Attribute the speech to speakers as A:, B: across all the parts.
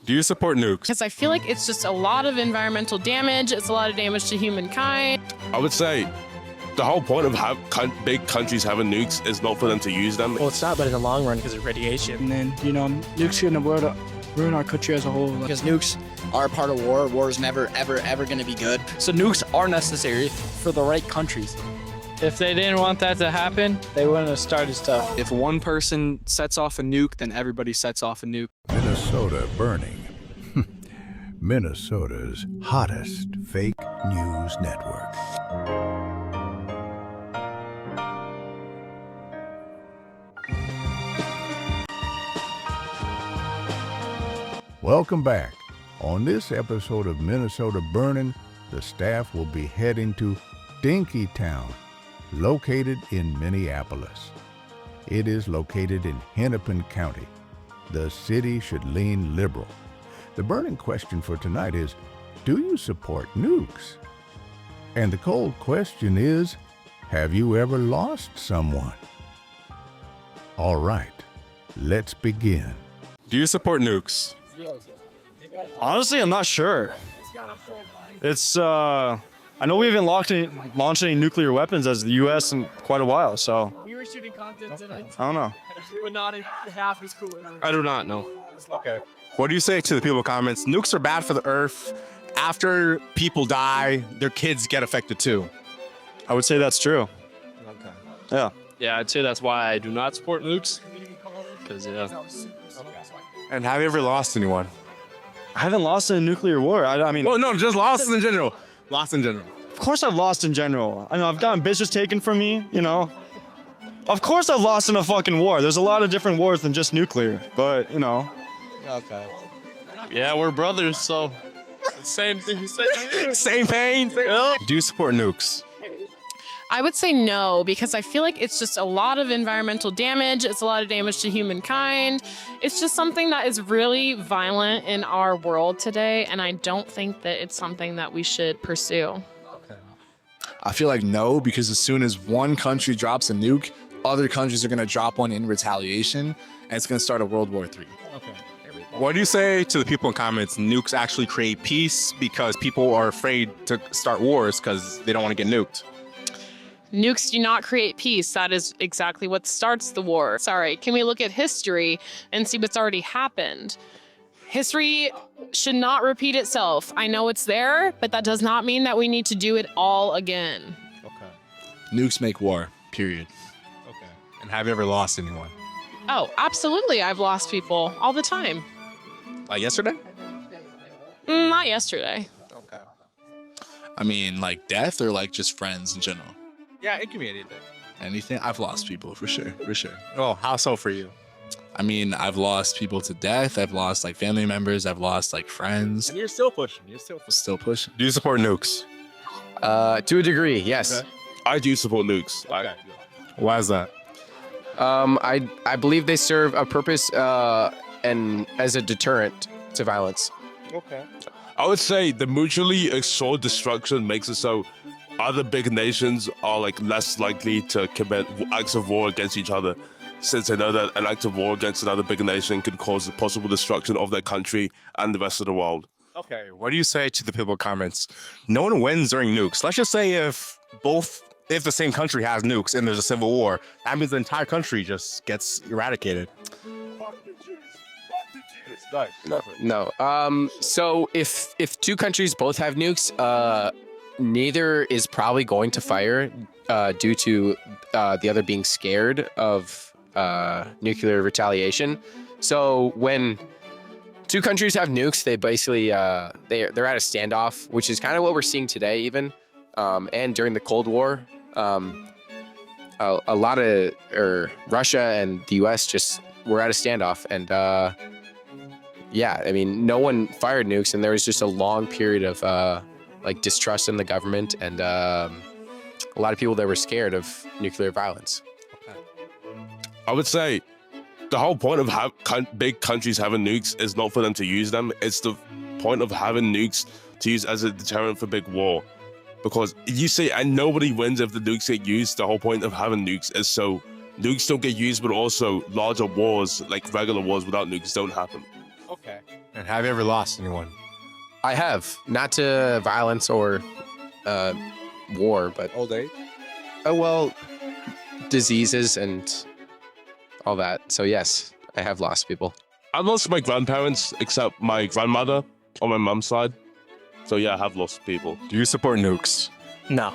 A: Do you support nukes?
B: Because I feel like it's just a lot of environmental damage. It's a lot of damage to humankind.
A: I would say the whole point of big countries having nukes is not for them to use them.
C: Well, it's not, but in the long run, because of radiation.
D: And then, nukes are going to ruin our country as a whole.
E: Because nukes are part of war. War is never, ever, ever going to be good.
F: So nukes are necessary for the right countries.
G: If they didn't want that to happen, they wouldn't have started stuff.
F: If one person sets off a nuke, then everybody sets off a nuke.
H: Minnesota burning. Minnesota's hottest fake news network. Welcome back. On this episode of Minnesota Burning, the staff will be heading to Dinkytown, located in Minneapolis. It is located in Hennepin County. The city should lean liberal. The burning question for tonight is, do you support nukes? And the cold question is, have you ever lost someone? All right, let's begin.
A: Do you support nukes?
I: Honestly, I'm not sure. It's I know we haven't launched any nuclear weapons as the U.S. in quite a while, so
C: We were shooting content tonight.
I: I don't know.
C: But not half as cool.
J: I do not know.
A: Okay.
J: What do you say to the people in the comments? Nukes are bad for the earth. After people die, their kids get affected too.
I: I would say that's true.
J: Okay.
I: Yeah.
G: Yeah, I'd say that's why I do not support nukes. Because,
J: And have you ever lost anyone?
I: I haven't lost in a nuclear war. I mean,
J: Well, no, just lost in general. Lost in general.
I: of course I've lost in general. I know I've gotten bitches taken from me, Of course I've lost in a fucking war. There's a lot of different wars than just nuclear, but,
J: Okay.
G: yeah, we're brothers, so same thing.
J: Same pain.
A: Do you support nukes?
B: I would say no, because I feel like it's just a lot of environmental damage. It's a lot of damage to humankind. It's just something that is really violent in our world today, and I don't think that it's something that we should pursue.
E: I feel like no, because as soon as one country drops a nuke, other countries are going to drop one in retaliation, and it's going to start a World War III.
J: What do you say to the people in comments? Nukes actually create peace because people are afraid to start wars because they don't want to get nuked.
B: Nukes do not create peace. That is exactly what starts the war. Sorry, can we look at history and see what's already happened? History should not repeat itself. I know it's there, but that does not mean that we need to do it all again.
J: Okay.
E: Nukes make war, period.
J: Okay. And have you ever lost anyone?
B: Oh, absolutely. I've lost people all the time.
J: Like yesterday?
B: Not yesterday.
J: Okay.
E: I mean, like death or like just friends in general?
J: Yeah, it can be anything.
E: Anything? I've lost people for sure.
J: Oh, how so for you?
E: I mean, I've lost people to death. I've lost like family members. I've lost like friends.
A: And you're still pushing.
E: Still pushing.
A: Do you support nukes?
K: To a degree, yes.
A: Okay. I do support nukes.
J: Okay. Why is that?
K: I believe they serve a purpose and as a deterrent to violence.
A: Okay. I would say the mutually assured destruction makes it so other big nations are like less likely to commit acts of war against each other, since they know that an act of war against another big nation could cause the possible destruction of their country and the rest of the world.
J: Okay, what do you say to the people in comments? No one wins during nukes. Let's just say if the same country has nukes and there's a civil war, that means the entire country just gets eradicated.
K: No. So if two countries both have nukes, neither is probably going to fire due to the other being scared of nuclear retaliation. So when two countries have nukes, they basically they're at a standoff, which is kind of what we're seeing today even. And during the Cold War, a lot of Russia and the U.S. just were at a standoff, and yeah, I mean, no one fired nukes, and there was just a long period of like distrust in the government, and a lot of people that were scared of nuclear violence.
A: I would say the whole point of big countries having nukes is not for them to use them. It's the point of having nukes to use as a deterrent for big war. Because you say, and nobody wins if the nukes get used. The whole point of having nukes is so nukes don't get used, but also larger wars, like regular wars without nukes, don't happen.
J: Okay. And have you ever lost anyone?
K: I have, not to violence or war, but
J: Old age?
K: well, diseases and all that. So yes, I have lost people.
A: I've lost my grandparents, except my grandmother on my mom's side. So yeah, I have lost people.
J: Do you support nukes?
C: No.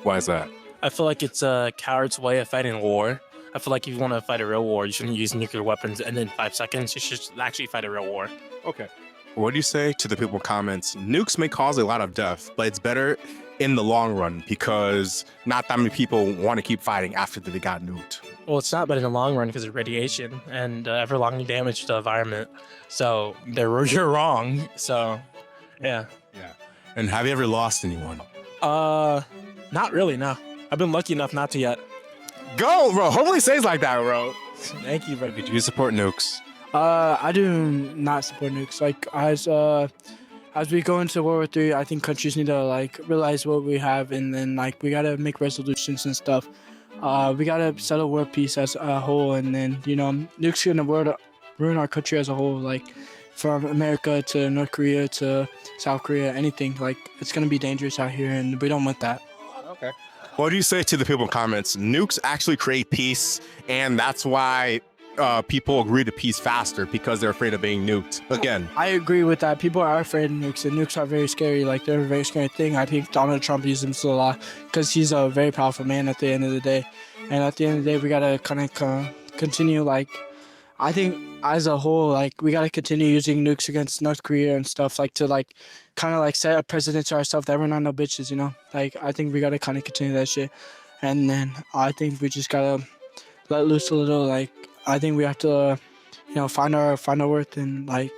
J: Why is that?
C: I feel like it's a coward's way of fighting war. I feel like if you want to fight a real war, you shouldn't use nuclear weapons and in 5 seconds, you should actually fight a real war.
J: Okay. What do you say to the people in comments? Nukes may cause a lot of death, but it's better in the long run because not that many people want to keep fighting after they got nuked.
C: Well, it's not, but in the long run, because of radiation and ever-longing damage to the environment. So you're wrong. So, yeah.
J: Yeah. And have you ever lost anyone?
C: Not really, no. I've been lucky enough not to yet.
J: Go, bro. Hopefully it stays like that, bro.
C: Thank you, bro.
J: Do you support nukes?
D: I do not support nukes. Like as we go into World War III, I think countries need to like realize what we have, and then like we gotta make resolutions and stuff. We gotta settle world peace as a whole, and then nukes gonna ruin our country as a whole. Like from America to North Korea to South Korea, anything. Like it's gonna be dangerous out here, and we don't want that.
J: Okay. What do you say to the people in comments? Nukes actually create peace, and that's why people agree to peace faster because they're afraid of being nuked. Again,
D: I agree with that. People are afraid of nukes, and nukes are very scary. Like they're a very scary thing. I think Donald Trump uses them a lot because he's a very powerful man at the end of the day. And at the end of the day, we gotta kind of continue. Like I think as a whole, like we gotta continue using nukes against North Korea and stuff, like to like kind of like set a precedent to ourselves that we're not no bitches, Like I think we gotta kind of continue that shit, and then I think we just gotta let loose a little. Like I think we have to, find our worth and like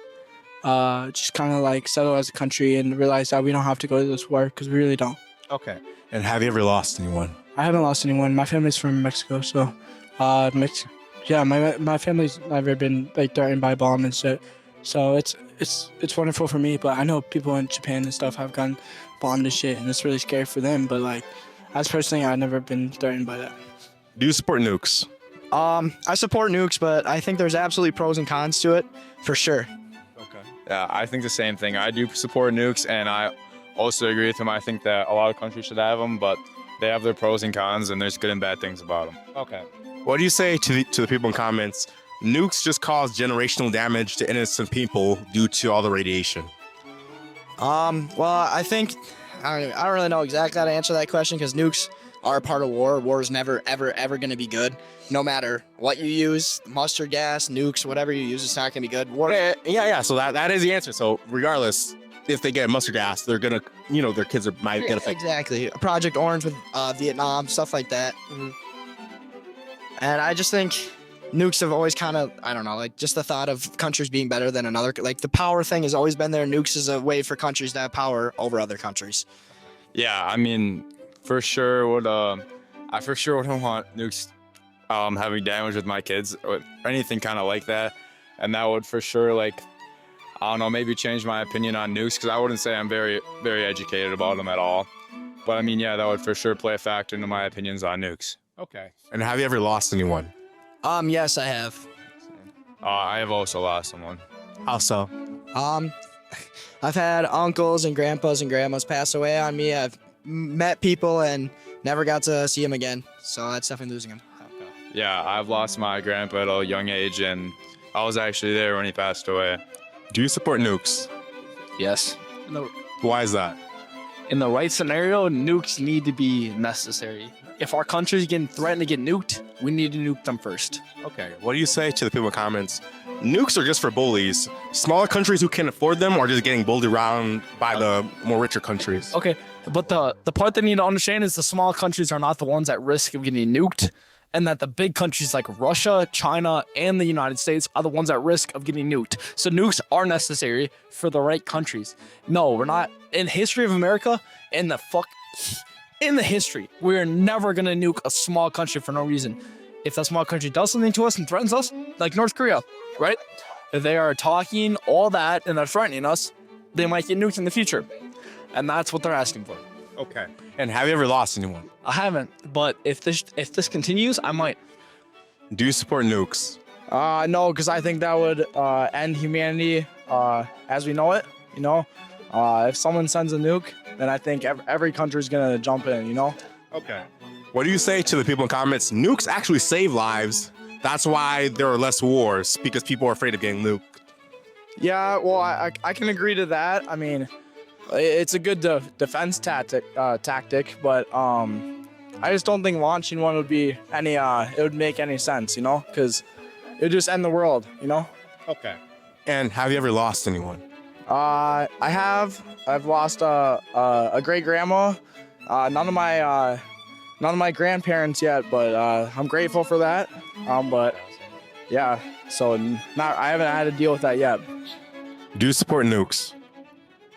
D: just kind of like settle as a country and realize that we don't have to go to this war because we really don't.
J: okay. And have you ever lost anyone?
D: I haven't lost anyone. My family's from Mexico, so yeah, my family's never been like threatened by a bomb and shit. So it's wonderful for me, but I know people in Japan and stuff have gotten bombed and shit, and it's really scary for them. But like, as personally, I've never been threatened by that.
J: Do you support nukes?
F: I support nukes, but I think there's absolutely pros and cons to it, for sure.
J: Okay.
G: Yeah, I think the same thing. I do support nukes, and I also agree with him. I think that a lot of countries should have them, but they have their pros and cons, and there's good and bad things about them.
J: Okay. What do you say to the people in comments? Nukes just cause generational damage to innocent people due to all the radiation.
F: Well, I think I don't really know exactly how to answer that question because nukes are a part of war. War is never, ever, ever going to be good. No matter what you use, mustard gas, nukes, whatever you use, it's not going to be good. War.
J: Yeah. So that is the answer. So regardless, if they get mustard gas, they're gonna, their kids might get affected.
F: Exactly. Project Orange with Vietnam, stuff like that. Mm-hmm. And I just think nukes have always kind of, I don't know, like just the thought of countries being better than another. Like the power thing has always been there. Nukes is a way for countries to have power over other countries.
G: Yeah, I mean, for sure would I for sure wouldn't want nukes having damage with my kids or anything kind of like that, and that would for sure like I don't know, maybe change my opinion on nukes because I wouldn't say I'm very very educated about them at all, but I mean yeah, that would for sure play a factor into my opinions on nukes.
J: Okay. And have you ever lost anyone?
F: Yes, I have.
G: I have also lost someone.
J: How so?
F: I've had uncles and grandpas and grandmas pass away on me. I've met people and never got to see them again. So that's definitely losing them.
G: Yeah, I've lost my grandpa at a young age, and I was actually there when he passed away.
J: Do you support nukes?
L: Yes.
J: Why is that?
L: In the right scenario, nukes need to be necessary. If our country's getting threatened to get nuked, we need to nuke them first.
J: Okay. What do you say to the people in comments? Nukes are just for bullies. Smaller countries who can afford them are just getting bullied around by the more richer countries.
L: Okay, but the part they need to understand is the small countries are not the ones at risk of getting nuked, and that the big countries like Russia, China, and the United States are the ones at risk of getting nuked. So nukes are necessary for the right countries. No, we're not. In history of America, in the history, we're never gonna nuke a small country for no reason. If that small country does something to us and threatens us, like North Korea, right? If they are talking all that and they're threatening us, they might get nuked in the future. And that's what they're asking for.
J: Okay. And have you ever lost anyone?
L: I haven't, but if this continues, I might.
J: Do you support nukes?
F: No, because I think that would end humanity
D: as we know it. You know, if someone sends a nuke, then I think every country's gonna jump in. You know.
J: Okay. What do you say to the people in comments? Nukes actually save lives. That's why there are less wars, because people are afraid of getting nuked.
D: Yeah, well, I can agree to that. I mean, it's a good defense tactic, but I just don't think launching one would be it would make any sense, you know, because it would just end the world, you know.
J: Okay. And have you ever lost anyone?
D: I have. I've lost a great grandma. None of my grandparents yet, but I'm grateful for that. But yeah, so I haven't had to deal with that yet.
J: Do you support nukes?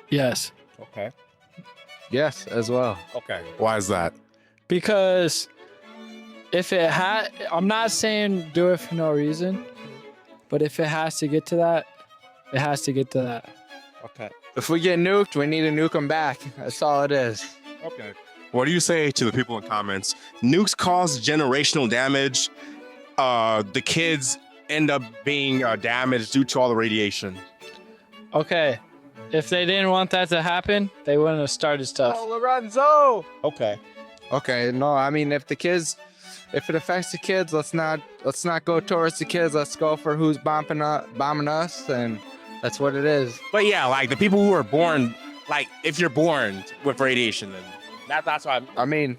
L: Yes.
J: Okay.
M: Yes, as well.
J: Okay. Why is that?
L: Because if it had, I'm not saying do it for no reason, but if it has to get to that, it has to get to that.
M: Okay. If we get nuked, we need to nuke them back. That's all it is.
J: Okay. What do you say to the people in comments? Nukes cause generational damage. The kids end up being damaged due to all the radiation.
L: Okay. If they didn't want that to happen, they wouldn't have started stuff.
D: Oh, Lorenzo!
J: Okay.
M: Okay, no, I mean if it affects the kids, let's not go towards the kids. Let's go for who's bombing us, and that's what it is.
J: But yeah, like the people who are born, like if you're born with radiation, then that's why.
M: I mean,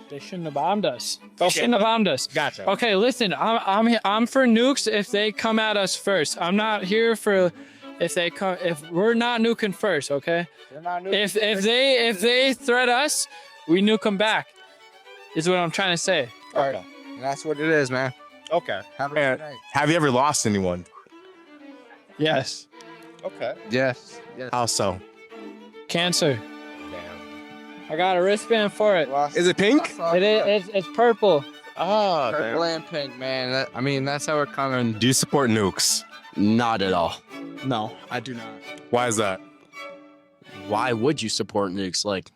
L: they shouldn't have bombed us. They shouldn't have bombed us.
J: Gotcha.
L: Okay, listen, I'm for nukes if they come at us first. I'm not here for if we're not nuking first, okay? If they threat us, we nuke them back. Is what I'm trying to say.
M: all right, that's what it is, man.
J: Okay.
M: Have a good night.
J: Have you ever lost anyone?
L: Yes.
J: Okay.
M: Yes. Yes.
J: How so?
L: Cancer. I got a wristband for it.
J: Is it pink?
L: It's purple.
J: Oh,
M: Purple and pink, man. I mean, that's how we're coming.
J: Do you support nukes?
N: Not at all.
D: No, I do not.
J: Why is that?
N: Why would you support nukes? Like,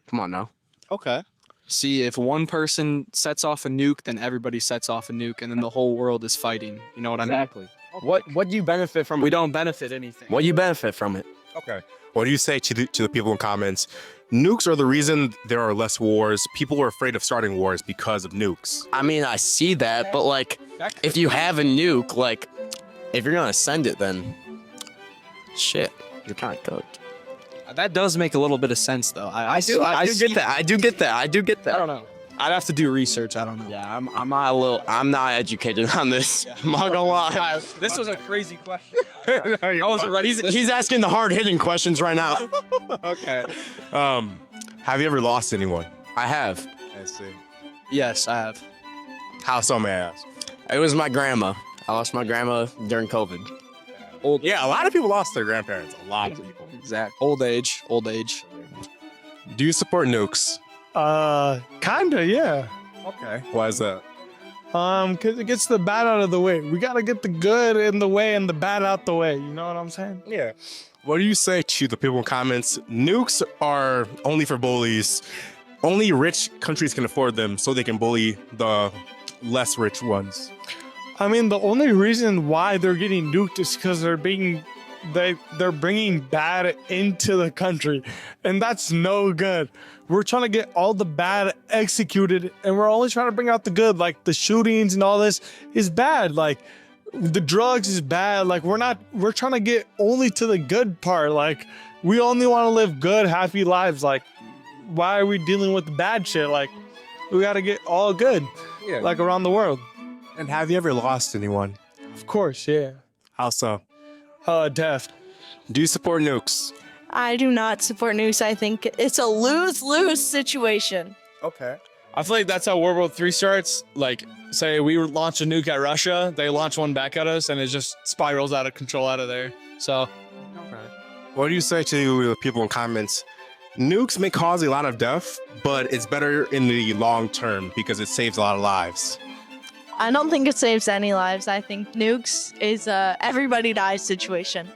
N: come on now.
M: Okay.
O: See, if one person sets off a nuke, then everybody sets off a nuke, and then the whole world is fighting. You know what I mean?
N: Exactly. What do you benefit from
O: We
N: it?
O: don't benefit anything.
N: What do you benefit from it?
J: Okay. What do you say to the people in comments? Nukes are the reason there are less wars. People are afraid of starting wars because of nukes.
N: I mean, I see that, but like, if you have a nuke, like, if you're gonna send it, then shit, you're kind of cooked.
O: That does make a little bit of sense, though. I do
N: get that. I do get that.
O: I don't know. I'd have to do research. I don't know.
N: Yeah, I'm not educated on this. I'm not gonna lie.
O: This was a crazy question.
N: I wasn't ready. He's asking the hard hitting questions right now.
J: Okay. Have you ever lost anyone?
N: I have.
J: I see.
O: Yes, I have.
J: How so, may I ask?
N: It was my grandma. I lost my grandma during COVID.
J: Yeah, a lot of people lost their grandparents. A lot of people.
O: Exactly. Old age.
J: Do you support nukes?
P: Kinda, yeah.
J: Okay. Why is that?
P: Cause it gets the bad out of the way. We gotta get the good in the way and the bad out the way. You know what I'm saying?
J: Yeah. What do you say to the people in comments? Nukes are only for bullies. Only rich countries can afford them, so they can bully the less rich ones.
P: I mean, the only reason why they're getting nuked is because they're bringing bad into the country, and that's no good. We're trying to get all the bad executed, and we're only trying to bring out the good. Like the shootings and all this is bad. Like the drugs is bad. Like we're trying to get only to the good part. Like we only want to live good, happy lives. Like why are we dealing with the bad shit? Like we got to get all good, like around the world.
J: And have you ever lost anyone?
P: Of course, yeah.
J: How so?
P: Death.
J: Do you support nukes?
Q: I do not support nukes. I think it's a lose-lose situation.
J: Okay.
L: I feel like that's how World War III starts. Like, say we launch a nuke at Russia, they launch one back at us, and it just spirals out of control out of there. So,
J: What do you say to the people in comments? Nukes may cause a lot of death, but it's better in the long term because it saves a lot of lives.
Q: I don't think it saves any lives. I think nukes is a everybody dies situation.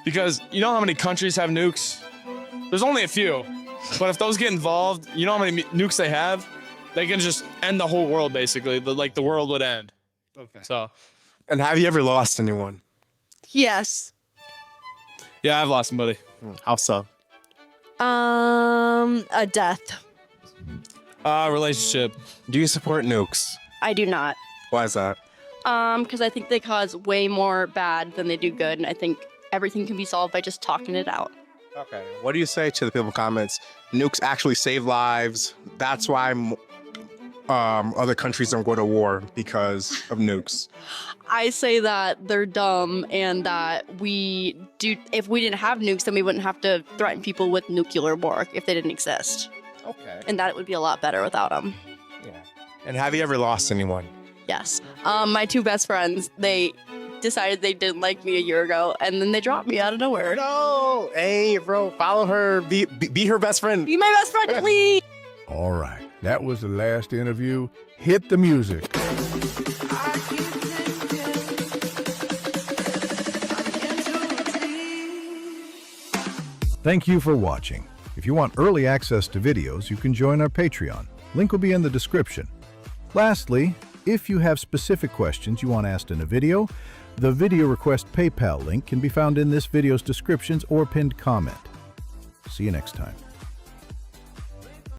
L: because you know how many countries have nukes? There's only a few. But if those get involved, you know how many nukes they have? They can just end the whole world, basically. The world would end.
J: Okay.
L: So.
J: And have you ever lost anyone?
Q: Yes.
I: Yeah, I've lost somebody.
J: How so?
Q: A death.
I: Relationship.
J: Do you support nukes?
R: I do not.
J: Why is that?
R: Because I think they cause way more bad than they do good, and I think everything can be solved by just talking it out.
J: Okay. What do you say to the people comments? Nukes actually save lives. That's why other countries don't go to war because of nukes.
R: I say that they're dumb and that if we didn't have nukes, then we wouldn't have to threaten people with nuclear war if they didn't exist.
J: Okay.
R: And that it would be a lot better without them.
J: Yeah. And have you ever lost anyone?
R: Yes. My two best friends, they decided they didn't like me a year ago, and then they dropped me out of nowhere.
J: No! Hey, bro, follow her. Be her best friend.
R: Be my best friend, please!
H: All right, that was the last interview. Hit the music. Thank you for watching. If you want early access to videos, you can join our Patreon. Link will be in the description. Lastly, if you have specific questions you want asked in a video, the video request PayPal link can be found in this video's descriptions or pinned comment. See you next time.